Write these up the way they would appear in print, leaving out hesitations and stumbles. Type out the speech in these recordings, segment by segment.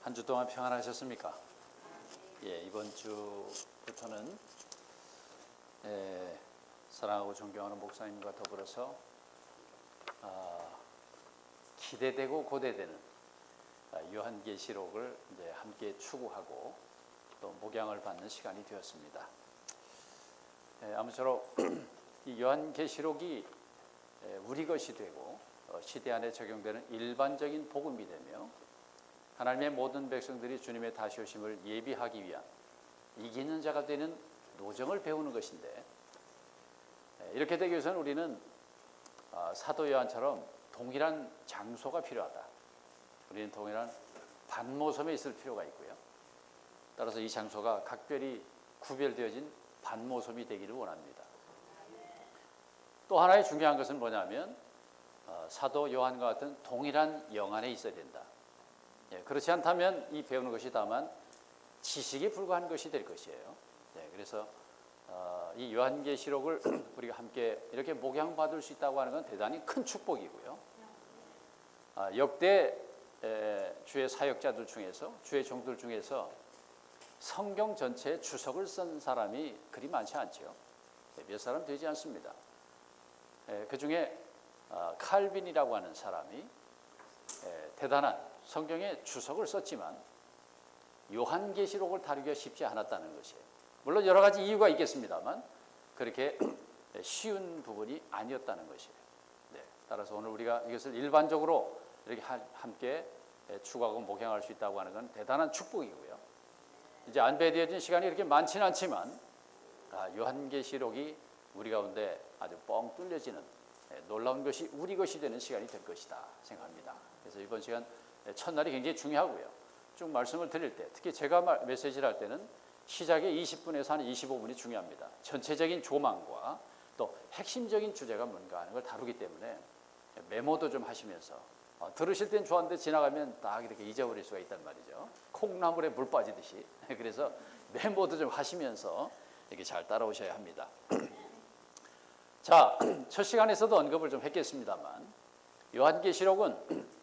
한 주 동안 평안하셨습니까? 예, 이번 주부터는 사랑하고 존경하는 목사님과 더불어서 기대되고 고대되는 요한계시록을 이제 함께 추구하고 또 목양을 받는 시간이 되었습니다. 아무쪼록 이 요한계시록이 우리 것이 되고 시대 안에 적용되는 일반적인 복음이 되며 하나님의 모든 백성들이 주님의 다시 오심을 예비하기 위한 이기는 자가 되는 노정을 배우는 것인데, 이렇게 되기 위해서는 우리는 사도 요한처럼 동일한 장소가 필요하다. 우리는 동일한 반모섬에 있을 필요가 있고요. 따라서 이 장소가 각별히 구별되어진 반모섬이 되기를 원합니다. 또 하나의 중요한 것은 뭐냐면 사도 요한과 같은 동일한 영안에 있어야 된다. 그렇지 않다면 이 배우는 것이 다만 지식에 불과한 것이 될 것이에요. 그래서 이 요한계시록을 우리가 함께 이렇게 목양받을 수 있다고 하는 건 대단히 큰 축복이고요. 역대 주의 사역자들 중에서, 주의 종들 중에서 성경 전체에 주석을 쓴 사람이 그리 많지 않죠. 몇 사람 되지 않습니다. 그 중에 칼빈이라고 하는 사람이 대단한 성경에 주석을 썼지만 요한계시록을 다루기가 쉽지 않았다는 것이에요. 물론 여러 가지 이유가 있겠습니다만 그렇게 쉬운 부분이 아니었다는 것이에요. 따라서 오늘 우리가 이것을 일반적으로 이렇게 함께 추구하고 목양할 수 있다고 하는 건 대단한 축복이고요. 이제 안배되어진 시간이 이렇게 많지는 않지만 요한계시록이 우리 가운데 아주 뻥 뚫려지는 놀라운 것이 우리 것이 되는 시간이 될 것이다 생각합니다. 그래서 이번 시간 첫날이 굉장히 중요하고요. 쭉 말씀을 드릴 때 특히 제가 메시지를 할 때는 시작의 20분에서 한 25분이 중요합니다. 전체적인 조망과 또 핵심적인 주제가 뭔가 하는 걸 다루기 때문에 메모도 좀 하시면서 들으실 땐 좋았는데 지나가면 딱 이렇게 잊어버릴 수가 있단 말이죠. 콩나물에 물 빠지듯이. 그래서 메모도 좀 하시면서 이렇게 잘 따라오셔야 합니다. 자, 첫 시간에서도 언급을 좀 했겠습니다만 요한계시록은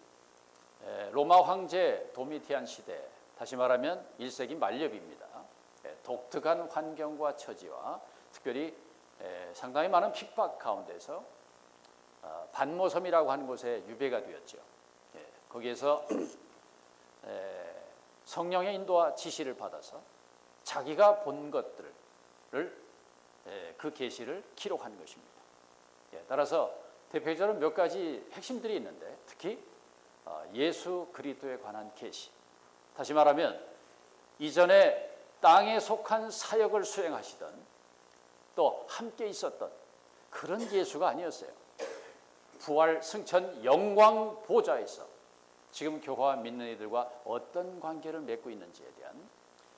로마 황제 도미티안 시대, 다시 말하면 1세기 말엽입니다. 독특한 환경과 처지와 특별히 상당히 많은 핍박 가운데서 반모섬이라고 하는 곳에 유배가 되었죠. 거기에서 성령의 인도와 지시를 받아서 자기가 본 것들을 그 계시를 기록한 것입니다. 따라서 대표적으로 몇 가지 핵심들이 있는데 특히 예수 그리스도에 관한 계시, 다시 말하면 이전에 땅에 속한 사역을 수행하시던 또 함께 있었던 그런 예수가 아니었어요. 부활, 승천, 영광 보좌에서 지금 교회와 믿는 이들과 어떤 관계를 맺고 있는지에 대한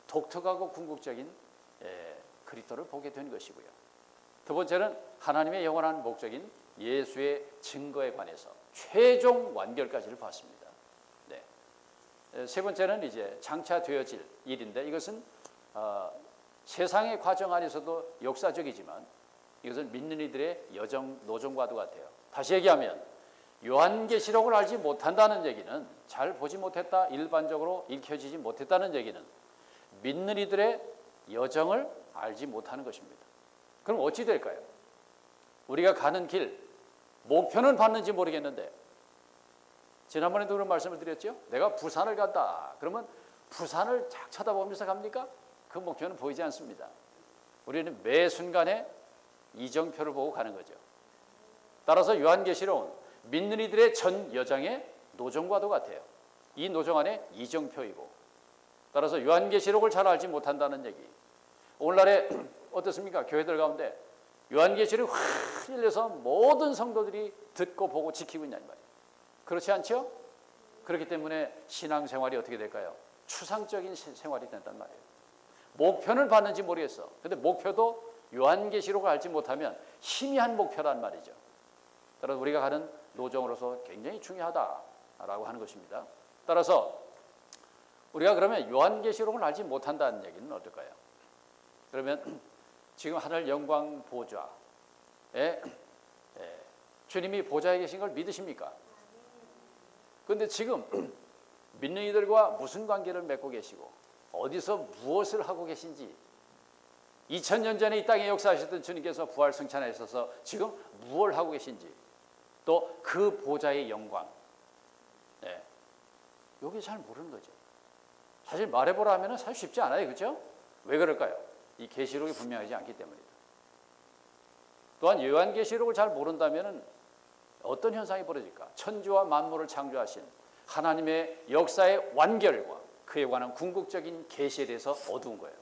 독특하고 궁극적인 그리스도를 보게 된 것이고요. 두 번째는 하나님의 영원한 목적인 예수의 증거에 관해서 최종 완결까지를 봤습니다. 세 번째는 이제 장차 되어질 일인데 이것은 세상의 과정 안에서도 역사적이지만 이것은 믿는 이들의 여정 노정과도 같아요. 다시 얘기하면 요한계시록을 알지 못한다는 얘기는 잘 보지 못했다, 일반적으로 읽혀지지 못했다는 얘기는 믿는 이들의 여정을 알지 못하는 것입니다. 그럼 어찌 될까요? 우리가 가는 길, 목표는 봤는지 모르겠는데 지난번에도 그런 말씀을 드렸죠. 내가 부산을 간다. 그러면 부산을 쫙 쳐다보면서 갑니까? 그 목표는 보이지 않습니다. 우리는 매 순간에 이정표를 보고 가는 거죠. 따라서 요한계시록은 믿는 이들의 전 여정의 노정과도 같아요. 이 노정 안에 이정표이고, 따라서 요한계시록을 잘 알지 못한다는 얘기. 오늘날에 어떻습니까? 교회들 가운데 요한계시록이 확 열려서 모든 성도들이 듣고 보고 지키고 있냐 이 말이에요. 그렇지 않죠? 그렇기 때문에 신앙생활이 어떻게 될까요? 추상적인 생활이 된단 말이에요. 목표는 봤는지 모르겠어. 그런데 목표도 요한계시록을 알지 못하면 희미한 목표란 말이죠. 따라서 우리가 가는 노정으로서 굉장히 중요하다라고 하는 것입니다. 따라서 우리가 그러면 요한계시록을 알지 못한다는 얘기는 어떨까요? 그러면 지금 하늘 영광 보좌에 주님이 보좌에 계신 걸 믿으십니까? 그런데 지금 믿는 이들과 무슨 관계를 맺고 계시고 어디서 무엇을 하고 계신지, 2000년 전에 이 땅에 역사하셨던 주님께서 부활 승천에 있어서 지금 무엇을 하고 계신지, 또 그 보좌의 영광, 여기 잘 모르는 거죠. 사실 말해보라 하면 사실 쉽지 않아요. 그렇죠? 왜 그럴까요? 이 계시록이 분명하지 않기 때문이다. 또한 요한계시록을 잘 모른다면 어떤 현상이 벌어질까? 천지와 만물을 창조하신 하나님의 역사의 완결과 그에 관한 궁극적인 계시에 대해서 어두운 거예요.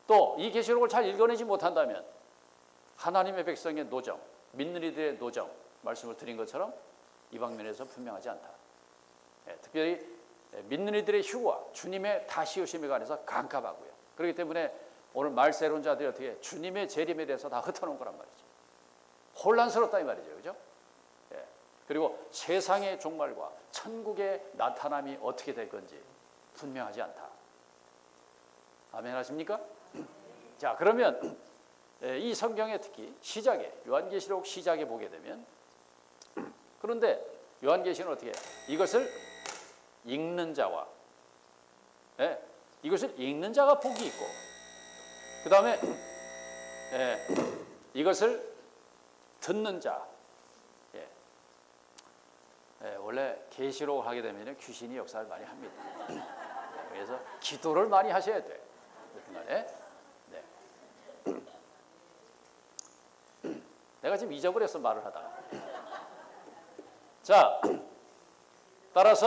또 이 계시록을 잘 읽어내지 못한다면 하나님의 백성의 노정, 믿는 이들의 노정, 말씀을 드린 것처럼 이 방면에서 분명하지 않다. 특별히 믿는 이들의 휴와 주님의 다시 오심에 관해서 깜깜하고요. 그렇기 때문에 오늘 말세론자들이 어떻게 주님의 재림에 대해서 다 흩어놓은 거란 말이죠. 혼란스럽다 이 말이죠. 그죠? 그리고 세상의 종말과 천국의 나타남이 어떻게 될 건지 분명하지 않다. 아멘 하십니까? 자, 그러면 이 성경의 특히 시작에, 요한계시록 시작에 보게 되면, 그런데 요한계시록은 어떻게 해요? 이것을 읽는 자와, 이것을 읽는 자가 복이 있고, 그 다음에 이것을 듣는 자. 원래 계시록을 하게 되면 귀신이 역사를 많이 합니다. 그래서 기도를 많이 하셔야 돼요. 내가 지금 잊어버렸어, 말을 하다가. 자, 따라서